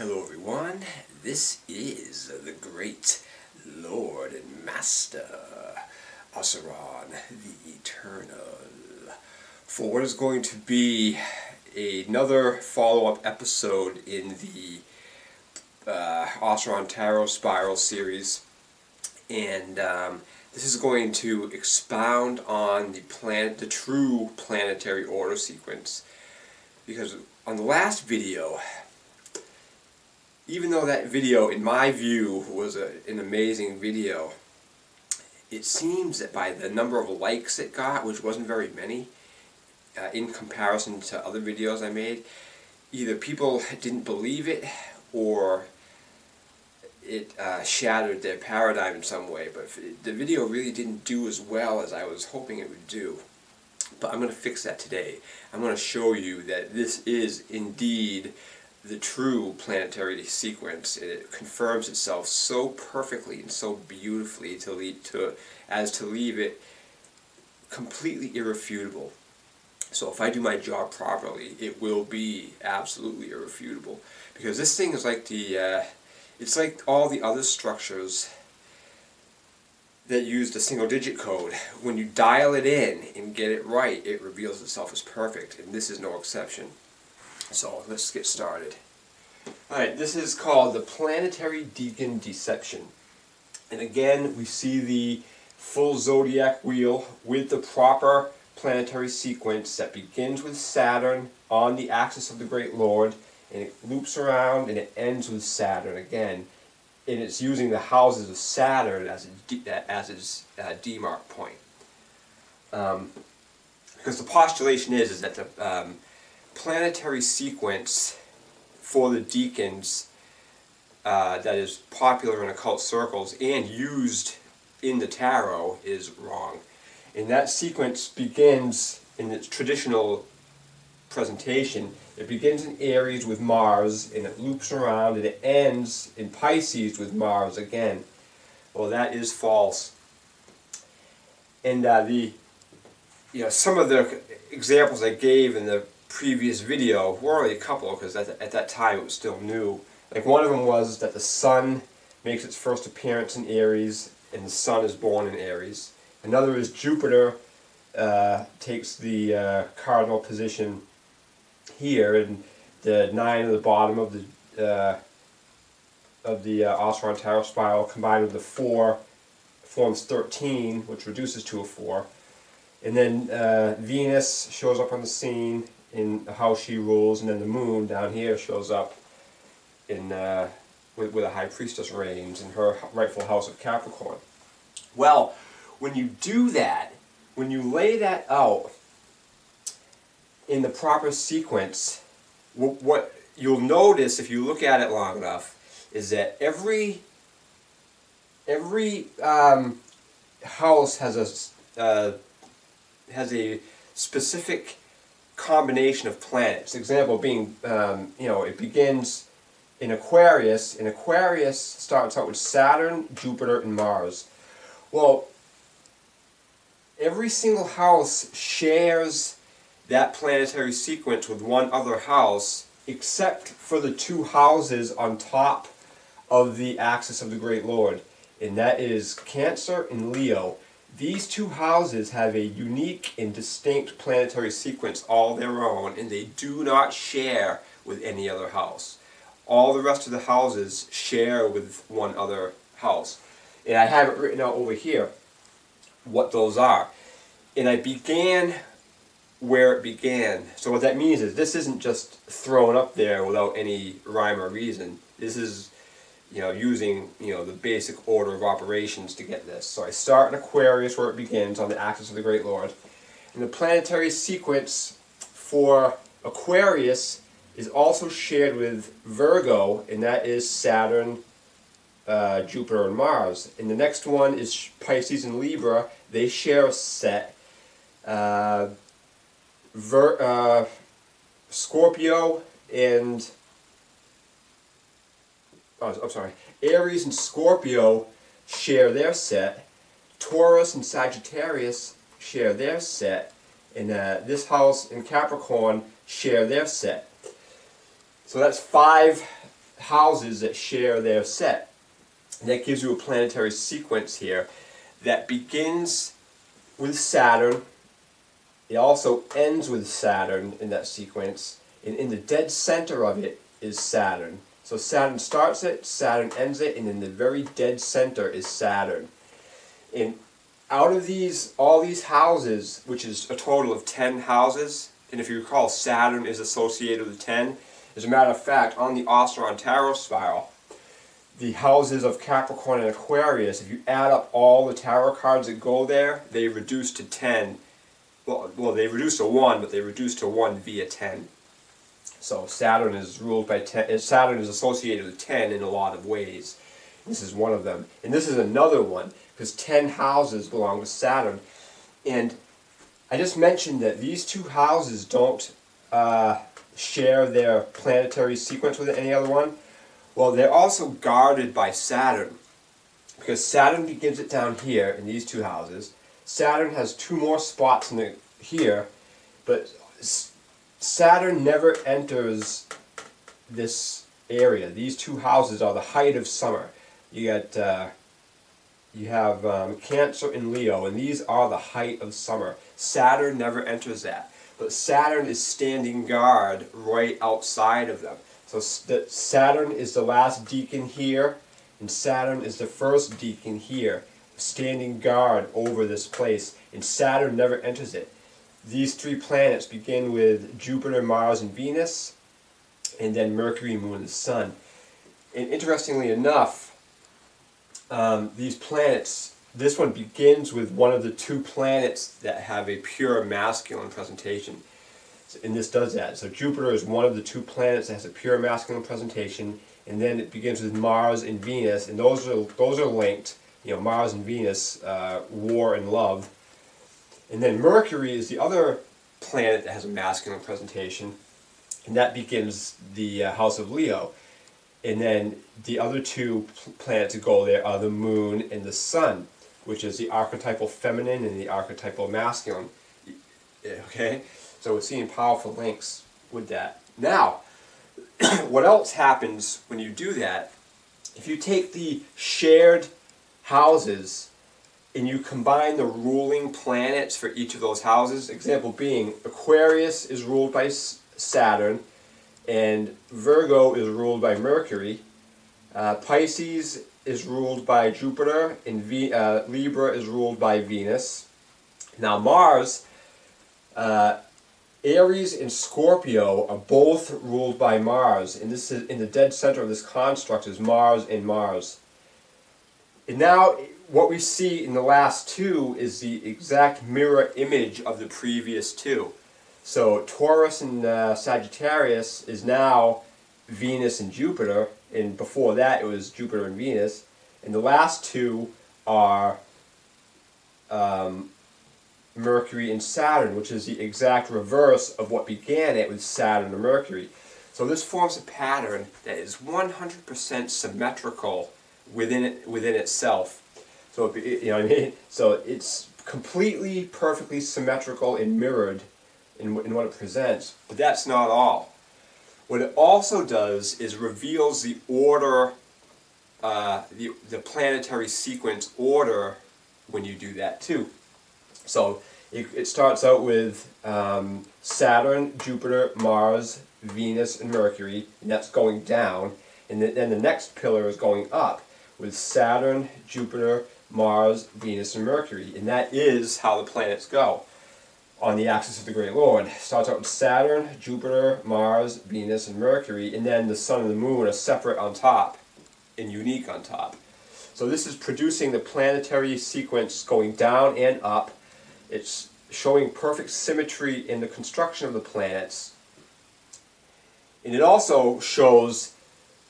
Hello everyone, this is the great Lord and Master Osiron, the Eternal, for what is going to be another follow-up episode in the Osiron Tarot Spiral series, and this is going to expound on the true planetary order sequence, because on the last video, even though that video, in my view, was an amazing video, it seems that by the number of likes it got, which wasn't very many, in comparison to other videos I made, either people didn't believe it or it shattered their paradigm in some way. But the video really didn't do as well as I was hoping it would do. But I'm going to fix that today. I'm going to show you that this is indeed the true planetary sequence, and it confirms itself so perfectly and so beautifully to leave it completely irrefutable. So if I do my job properly, it will be absolutely irrefutable, because this thing is like it's like all the other structures that use the single digit code. When you dial it in and get it right, it reveals itself as perfect, and this is no exception. So let's get started. Alright, this is called the Planetary Decan Deception. And again, we see the full Zodiac wheel with the proper planetary sequence that begins with Saturn on the axis of the Great Lord, and it loops around and it ends with Saturn again. And it's using the houses of Saturn as its demarc point. Because the postulation is that the planetary sequence for the decans that is popular in occult circles and used in the tarot is wrong. And that sequence begins in its traditional presentation. It begins in Aries with Mars, and it loops around, and it ends in Pisces with Mars again. Well, that is false. And some of the examples I gave in the previous video were only a couple, because at that time it was still new. Like, one of them was that the Sun makes its first appearance in Aries, and the Sun is born in Aries. Another is Jupiter takes the cardinal position here, and the 9 at the bottom of the Osiron Tarot Spiral combined with the 4 forms 13, which reduces to a 4. And then Venus shows up on the scene in how she rules, and then the Moon down here shows up in with a High Priestess reigns in her rightful house of Capricorn. Well, when you do that, when you lay that out in the proper sequence, what you'll notice if you look at it long enough is that every house has a specific combination of planets. Example being, it begins in Aquarius, and Aquarius starts out with Saturn, Jupiter, and Mars. Well, every single house shares that planetary sequence with one other house, except for the 2 houses on top of the axis of the Great Lord, and that is Cancer and Leo. These 2 houses have a unique and distinct planetary sequence all their own, and they do not share with any other house. All the rest of the houses share with one other house. And I have it written out over here what those are. And I began where it began. So what that means is this isn't just thrown up there without any rhyme or reason. This is using the basic order of operations to get this. So I start in Aquarius, where it begins on the axis of the Great Lord. And the planetary sequence for Aquarius is also shared with Virgo, and that is Saturn, Jupiter, and Mars. And the next one is Pisces and Libra. They share a set. Scorpio and Aries and Scorpio share their set. Taurus and Sagittarius share their set. And this house in Capricorn share their set. So that's 5 houses that share their set. And that gives you a planetary sequence here that begins with Saturn. It also ends with Saturn in that sequence, and in the dead center of it is Saturn. So Saturn starts it, Saturn ends it, and in the very dead center is Saturn. And out of all these houses, which is a total of 10 houses, and if you recall, Saturn is associated with 10. As a matter of fact, on the Osiron tarot spiral, the houses of Capricorn and Aquarius, if you add up all the tarot cards that go there, they reduce to 10. Well, they reduce to 1, but they reduce to 1 via 10. So Saturn is ruled by 10. Saturn is associated with 10 in a lot of ways. This is one of them. And this is another one, because 10 houses belong to Saturn. And I just mentioned that these two houses don't share their planetary sequence with any other one. Well, they're also guarded by Saturn, because Saturn begins it down here in these two houses. Saturn has 2 more spots here, but Saturn never enters this area. These 2 houses are the height of summer. You have Cancer and Leo, and these are the height of summer. Saturn never enters that, but Saturn is standing guard right outside of them. So Saturn is the last decan here, and Saturn is the first decan here, standing guard over this place, and Saturn never enters it. These 3 planets begin with Jupiter, Mars, and Venus, and then Mercury, Moon, and the Sun. And interestingly enough, these planets, this one begins with one of the 2 planets that have a pure masculine presentation. And this does that. So Jupiter is one of the 2 planets that has a pure masculine presentation, and then it begins with Mars and Venus, and those are linked. You know, Mars and Venus, war and love. And then Mercury is the other planet that has a masculine presentation, and that begins the house of Leo. And then the other 2 planets that go there are the Moon and the Sun, which is the archetypal feminine and the archetypal masculine. Okay? So we're seeing powerful links with that. Now, what else happens when you do that? If you take the shared houses and you combine the ruling planets for each of those houses, example being Aquarius is ruled by Saturn, and Virgo is ruled by Mercury, Pisces is ruled by Jupiter, and Libra is ruled by Venus. Now Mars, Aries and Scorpio are both ruled by Mars, and this is in the dead center of this construct is Mars and Mars. And now what we see in the last 2 is the exact mirror image of the previous 2. So Taurus and Sagittarius is now Venus and Jupiter, and before that it was Jupiter and Venus. And the last 2 are Mercury and Saturn, which is the exact reverse of what began it with Saturn and Mercury. So this forms a pattern that is 100% symmetrical within itself. So you know what I mean? So it's completely, perfectly symmetrical and mirrored in what it presents. But that's not all. What it also does is reveals the order, the planetary sequence order when you do that too. So it starts out with Saturn, Jupiter, Mars, Venus, and Mercury, and that's going down. And then the next pillar is going up with Saturn, Jupiter, Mars, Venus, and Mercury. And that is how the planets go on the axis of the Great Lord. It starts out with Saturn, Jupiter, Mars, Venus, and Mercury, and then the Sun and the Moon are separate on top and unique on top. So this is producing the planetary sequence going down and up. It's showing perfect symmetry in the construction of the planets. And it also shows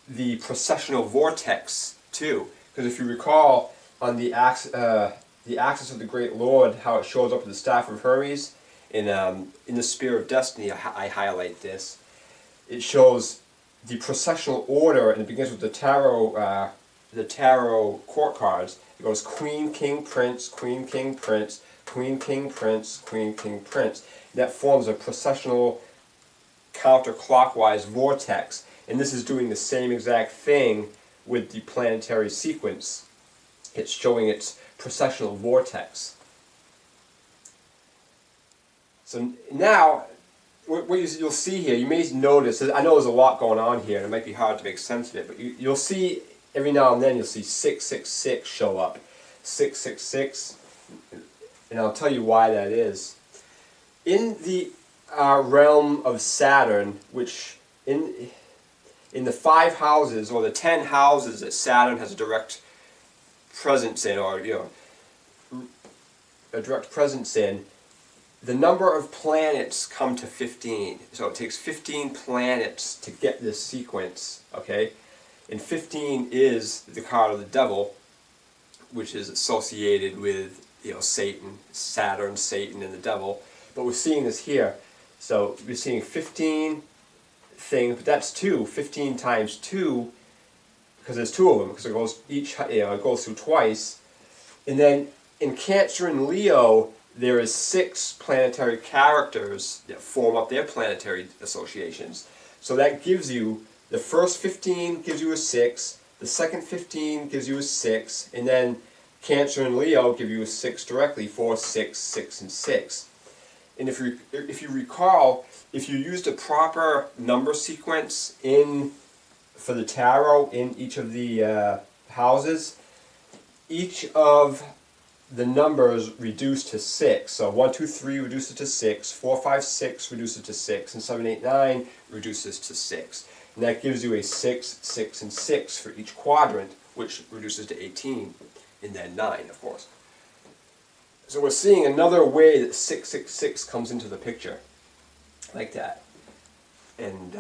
the precessional vortex too. Because if you recall on the axis of the Great Lord, how it shows up with the Staff of Hermes, in the Spear of Destiny, I highlight this. It shows the precessional order, and it begins with the tarot court cards. It goes Queen, King, Prince, Queen, King, Prince, Queen, King, Prince, Queen, King, Prince. That forms a precessional counterclockwise vortex. And this is doing the same exact thing with the planetary sequence. It's showing its precessional vortex. So now, what you'll see here, you may notice, I know there's a lot going on here, and it might be hard to make sense of it, but you'll see, every now and then, you'll see 666 show up. 666, and I'll tell you why that is. In the realm of Saturn, which in the 5 houses, or the 10 houses that Saturn has a direct presence in, or a direct presence in, the number of planets come to 15. So it takes 15 planets to get this sequence, okay? And 15 is the card of the devil, which is associated with, Satan, Saturn, Satan, and the devil. But we're seeing this here. So we're seeing 15 things, but that's 2. 15 times 2, because there's 2 of them, because it goes it goes through twice. And then in Cancer and Leo, there is 6 planetary characters that form up their planetary associations. So that gives you, the first 15 gives you a 6, the second 15 gives you a 6, and then Cancer and Leo give you a 6 directly, 4, 6, 6, and 6. And if you recall, if you used a proper number sequence for the tarot in each of the houses, each of the numbers reduced to 6. So 1, 2, 3 reduces to 6, 4, 5, 6 reduces to 6, and 7, 8, 9 reduces to 6. And that gives you a 6, 6, and 6 for each quadrant, which reduces to 18, and then 9, of course. So we're seeing another way that 666 comes into the picture, like that. And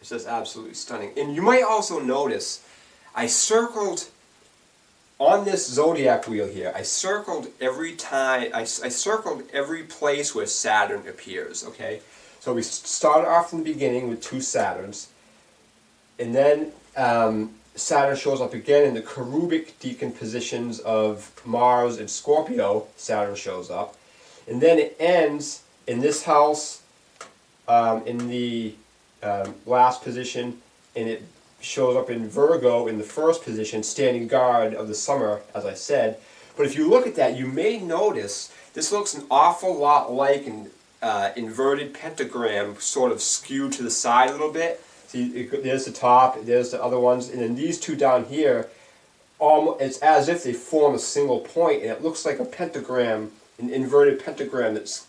it's just absolutely stunning. And you might also notice, I circled, on this zodiac wheel here, I circled every time, I circled every place where Saturn appears, okay? So we started off in the beginning with 2 Saturns, and then Saturn shows up again in the cherubic decan positions of Mars and Scorpio. Saturn shows up, and then it ends in this house in the last position, and it shows up in Virgo in the first position, standing guard of the summer, as I said. But if you look at that, you may notice this looks an awful lot like an inverted pentagram, sort of skewed to the side a little bit. See, there's the top, there's the other ones, and then these 2 down here, it's as if they form a single point, and it looks like a pentagram, an inverted pentagram that's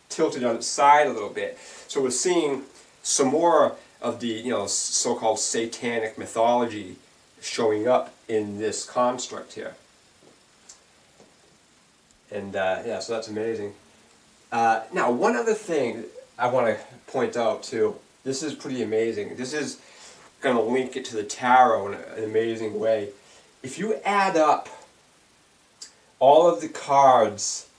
tilted on its side a little bit. So we're seeing some more of the so-called satanic mythology showing up in this construct here. And yeah, so that's amazing. Now, one other thing I want to point out too. This is pretty amazing. This is going to link it to the tarot in an amazing way. If you add up all of the cards,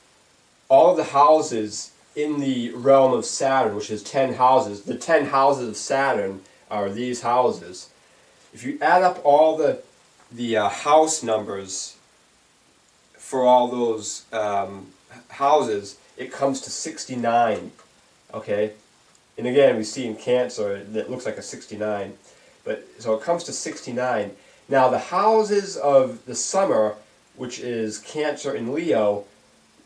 all of the houses in the realm of Saturn, which is 10 houses, the 10 houses of Saturn are these houses. If you add up all the house numbers for all those houses, it comes to 69. Okay? And again, we see in Cancer that looks like a 69. But so it comes to 69. Now the houses of the summer, which is Cancer and Leo,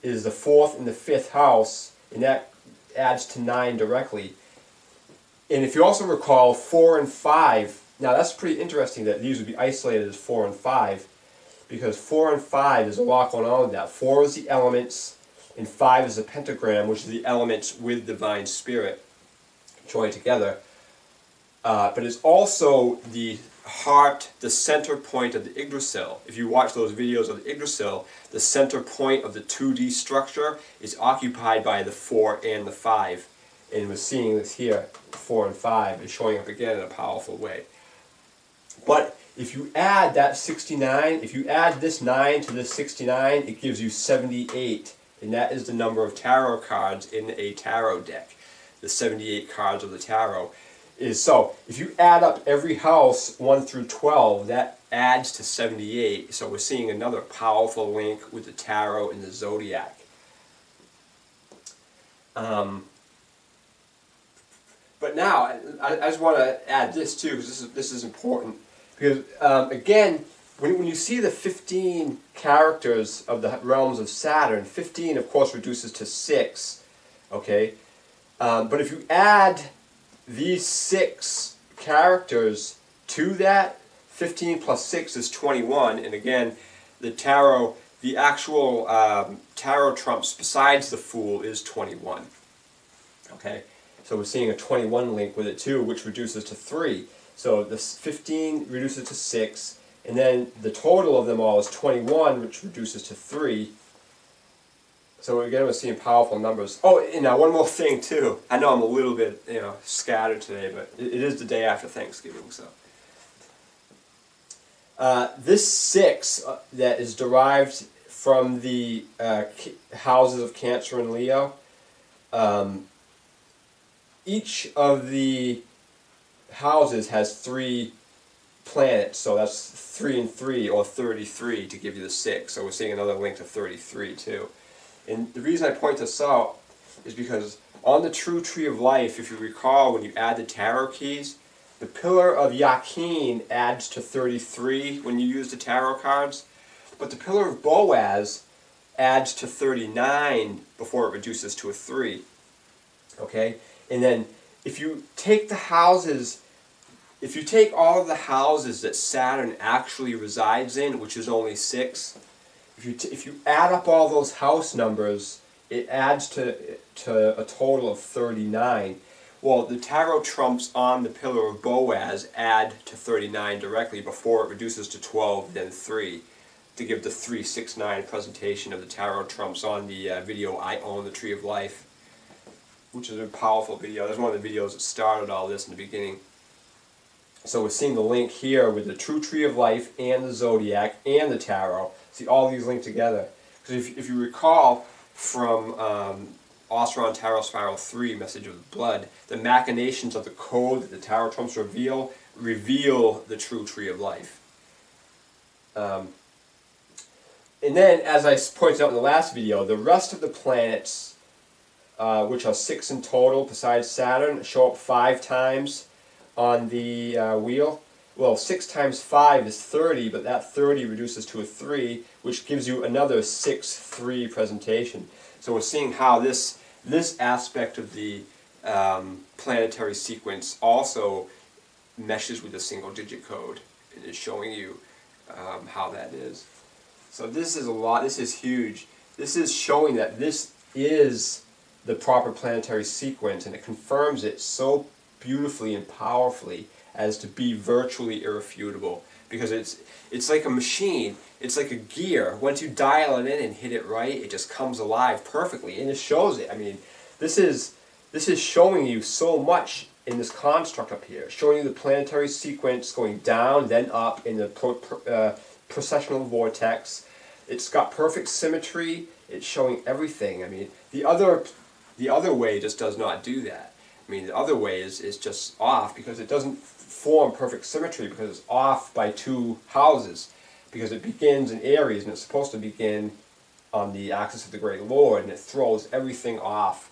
is the 4th and the 5th house, and that adds to 9 directly. And if you also recall, 4 and 5, now that's pretty interesting that these would be isolated as 4 and 5, because 4 and 5, there's a lot going on with that. 4 is the elements, and 5 is the pentagram, which is the elements with divine spirit joined together. But it's also the heart, the center point of the Yggdrasil. If you watch those videos of the Yggdrasil, the center point of the 2D structure is occupied by the 4 and the 5. And we're seeing this here, 4 and 5 is showing up again in a powerful way. But if you add that 69, if you add this 9 to this 69, it gives you 78. And that is the number of tarot cards in a tarot deck. The 78 cards of the tarot. So if you add up every house 1 through 12, that adds to 78. So we're seeing another powerful link with the tarot and the zodiac. But But now, I just want to add this too, because this is important. Because, again, when you see the 15 characters of the realms of Saturn, 15, of course, reduces to 6, okay? But if you add these 6 characters to that, 15 plus 6 is 21, and again, the tarot, the actual tarot trumps besides the Fool is 21, okay? So we're seeing a 21 link with it too, which reduces to 3. So this 15 reduces to 6, and then the total of them all is 21, which reduces to 3. So again, we're seeing powerful numbers. Oh, and now one more thing too. I know I'm a little bit, scattered today, but it is the day after Thanksgiving, so. This 6 that is derived from the houses of Cancer and Leo, each of the houses has 3 planets, so that's 3 and 3, or 33 to give you the 6. So we're seeing another link to 33 too. And the reason I point this out is because on the true tree of life, if you recall, when you add the tarot keys, the pillar of Yakin adds to 33 when you use the tarot cards, but the pillar of Boaz adds to 39 before it reduces to a 3. Okay? And then if you take the houses, if you take all of the houses that Saturn actually resides in, which is only 6, if you add up all those house numbers, it adds to a total of 39. Well, the tarot trumps on the pillar of Boaz add to 39 directly before it reduces to 12, then 3, to give the 369 presentation of the tarot trumps on the video I Own the Tree of Life, which is a powerful video. That's one of the videos that started all this in the beginning. So we're seeing the link here with the true tree of life and the Zodiac and the tarot. See, all these linked together. Because if you recall from Osiron Tarot Spiral 3, Message of the Blood, the machinations of the code that the tarot trumps reveal the true tree of life. And then, as I pointed out in the last video, the rest of the planets, which are 6 in total besides Saturn, show up 5 times on the wheel. Well, 6 times 5 is 30, but that 30 reduces to a 3, which gives you another 6-3 presentation. So we're seeing how this aspect of the planetary sequence also meshes with a single-digit code and is showing you how that is. So this is a lot. This is huge. This is showing that this is the proper planetary sequence, and it confirms it so beautifully and powerfully as to be virtually irrefutable, because it's like a machine. It's like a gear. Once you dial it in and hit it right, it just comes alive perfectly, and it shows it. I mean, this is showing you so much in this construct up here, showing you the planetary sequence going down, then up in the processional vortex. It's got perfect symmetry. It's showing everything. I mean, the other way just does not do that. I mean, the other way is just off because it doesn't form perfect symmetry, because it's off by 2 houses, because it begins in Aries and it's supposed to begin on the axis of the Great Lord, and it throws everything off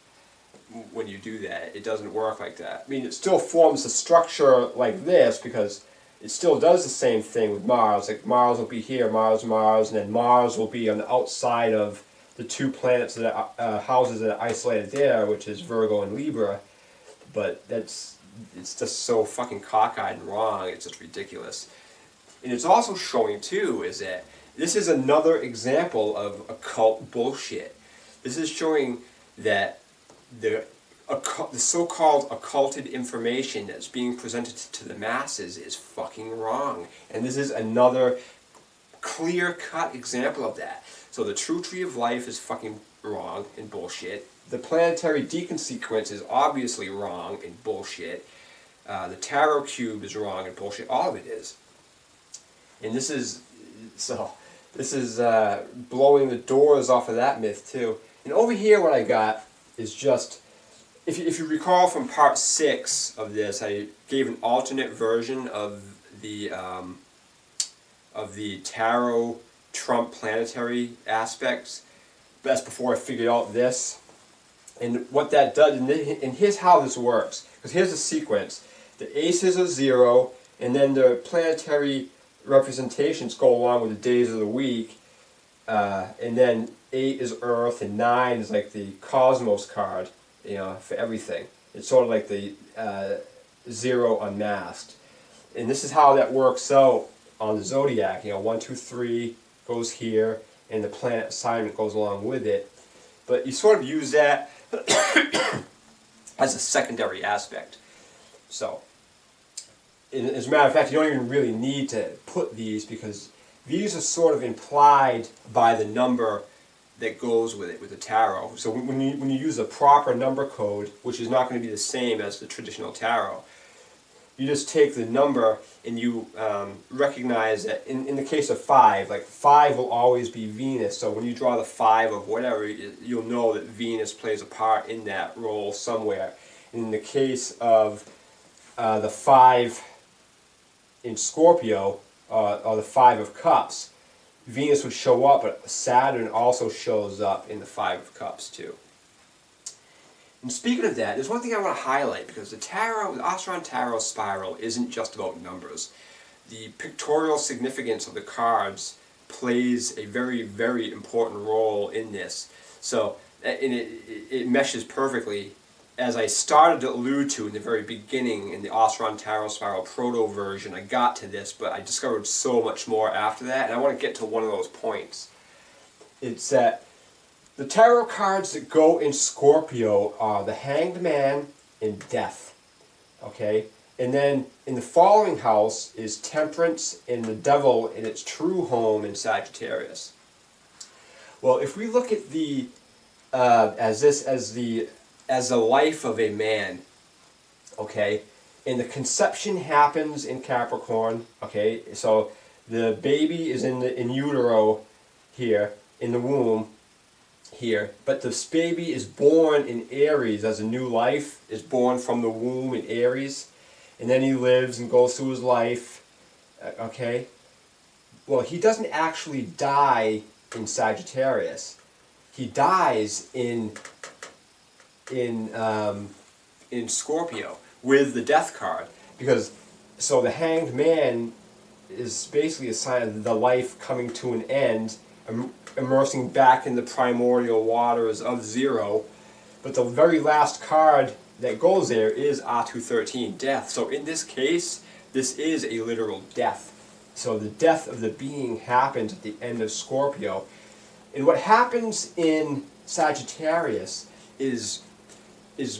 when you do that. It doesn't work like that. I mean, it still forms a structure like this because it still does the same thing with Mars. Like Mars will be here, Mars, and then Mars will be on the outside of the 2 planets that are, houses that are isolated there, which is Virgo and Libra. But it's just so fucking cockeyed and wrong. It's just ridiculous. And it's also showing too is that this is another example of occult bullshit. This is showing that the so-called occulted information that's being presented to the masses is fucking wrong. And this is another clear-cut example of that. So the true tree of life is fucking wrong and bullshit. The Planetary Decan Sequence is obviously wrong and bullshit. The Tarot Cube is wrong and bullshit. All of it is. And this is blowing the doors off of that myth too. And over here what I got is just, if you recall from part 6 of this, I gave an alternate version of the Tarot Trump planetary aspects. That's before I figured out this. And what that does, and here's how this works. Because here's the sequence. The aces are 0, and then the planetary representations go along with the days of the week, and then 8 is Earth, and 9 is like the cosmos card, you know, for everything. It's sort of like the 0 unmasked. And this is how that works out on the Zodiac. You know, 1, 2, 3 goes here, and the planet assignment goes along with it. But you sort of use that as a secondary aspect. So, as a matter of fact, you don't even really need to put these, because these are sort of implied by the number that goes with it, with the tarot. So when you use a proper number code, which is not going to be the same as the traditional tarot, you just take the number and you recognize that in the case of 5, like 5 will always be Venus. So when you draw the 5 of whatever, you'll know that Venus plays a part in that role somewhere. In the case of the 5 in Scorpio, or the 5 of Cups, Venus would show up, but Saturn also shows up in the 5 of Cups too. And speaking of that, there's one thing I want to highlight, because the tarot, the Osiron Tarot Spiral isn't just about numbers. The pictorial significance of the cards plays a very, very important role in this. So, and it meshes perfectly. As I started to allude to in the very beginning in the Osiron Tarot Spiral proto version, I got to this, but I discovered so much more after that, and I want to get to one of those points. It's that the tarot cards that go in Scorpio are the Hanged Man and Death. Okay? And then in the following house is Temperance and the Devil in its true home in Sagittarius. Well, if we look at the as the life of a man, okay, and the conception happens in Capricorn, okay, so the baby is in utero here, in the womb here, but this baby is born in Aries as a new life, is born from the womb in Aries, and then he lives and goes through his life, okay. Well, he doesn't actually die in Sagittarius. He dies in Scorpio with the Death card, because so the Hanged Man is basically a sign of the life coming to an end, immersing back in the primordial waters of 0. But the very last card that goes there is A213, Death. So in this case, this is a literal death. So the death of the being happens at the end of Scorpio. And what happens in Sagittarius is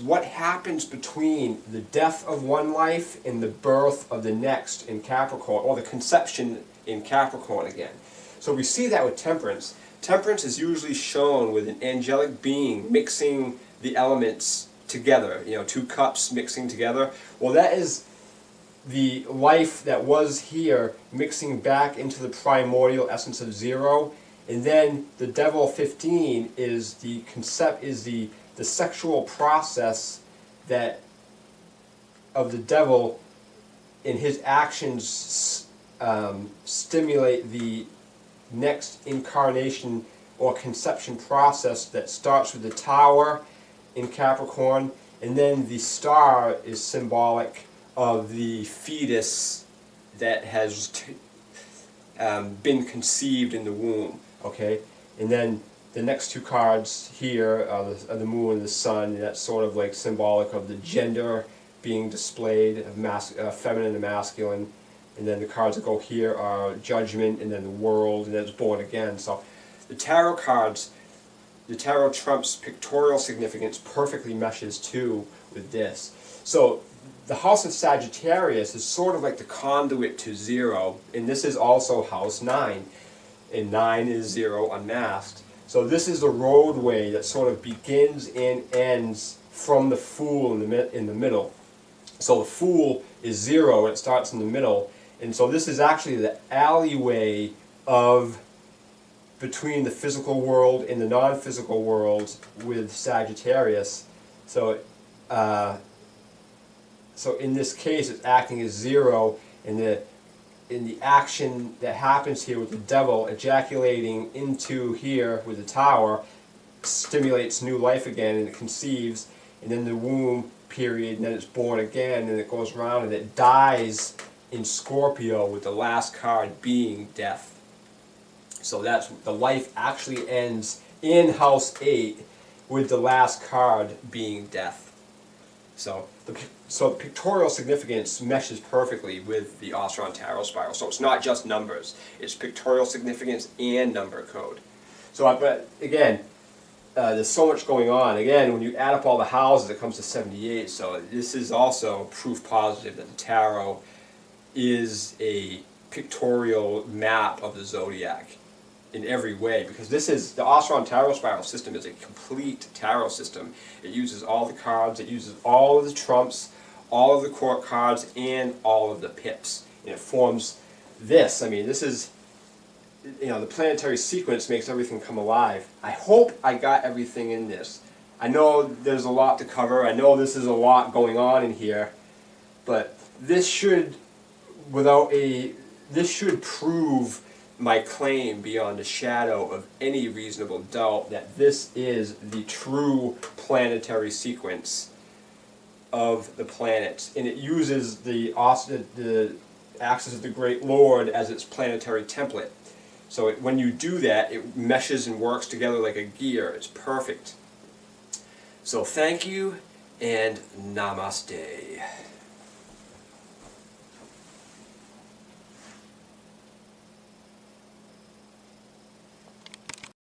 what happens between the death of one life and the birth of the next in Capricorn, or the conception in Capricorn again. So we see that with Temperance. Temperance is usually shown with an angelic being mixing the elements together, you know, 2 cups mixing together. Well, that is the life that was here mixing back into the primordial essence of 0. And then the Devil 15 is the sexual process that of the devil, in his actions stimulate the next incarnation or conception process that starts with the Tower in Capricorn, and then the star is symbolic of the fetus that has been conceived in the womb. Okay, and then the next 2 cards here are the moon and the sun, and that's sort of like symbolic of the gender being displayed, of feminine and masculine. And then the cards that go here are judgment, and then the world, and then it's born again. So the tarot cards, the tarot trump's pictorial significance perfectly meshes too with this. So the house of Sagittarius is sort of like the conduit to 0, and this is also house 9. And 9 is 0 unmasked. So this is the roadway that sort of begins and ends from the Fool in the middle. So the Fool is 0, and it starts in the middle. And so this is actually the alleyway of between the physical world and the non-physical world with Sagittarius. So so in this case, it's acting as 0, and in the action that happens here with the devil ejaculating into here with the Tower stimulates new life again, and it conceives, and then the womb period, and then it's born again, and it goes around, and it dies in Scorpio, with the last card being death. So that's, the life actually ends in house 8 with the last card being death. So the pictorial significance meshes perfectly with the Osiron tarot spiral. So it's not just numbers, it's pictorial significance and number code. So but again, there's so much going on. Again, when you add up all the houses, it comes to 78. So this is also proof positive that the tarot is a pictorial map of the zodiac in every way, because this is, the Osiron tarot spiral system is a complete tarot system. It uses all the cards, it uses all of the trumps, all of the court cards, and all of the pips, and it forms this. I mean, this is, you know, the planetary sequence makes everything come alive. I hope I got everything in this. I know there's a lot to cover, I know this is a lot going on in here, but this should, this should prove my claim beyond a shadow of any reasonable doubt that this is the true planetary sequence of the planets, and it uses the axis of the Great Lord as its planetary template. So when you do that, it meshes and works together like a gear. It's perfect. So thank you, and namaste.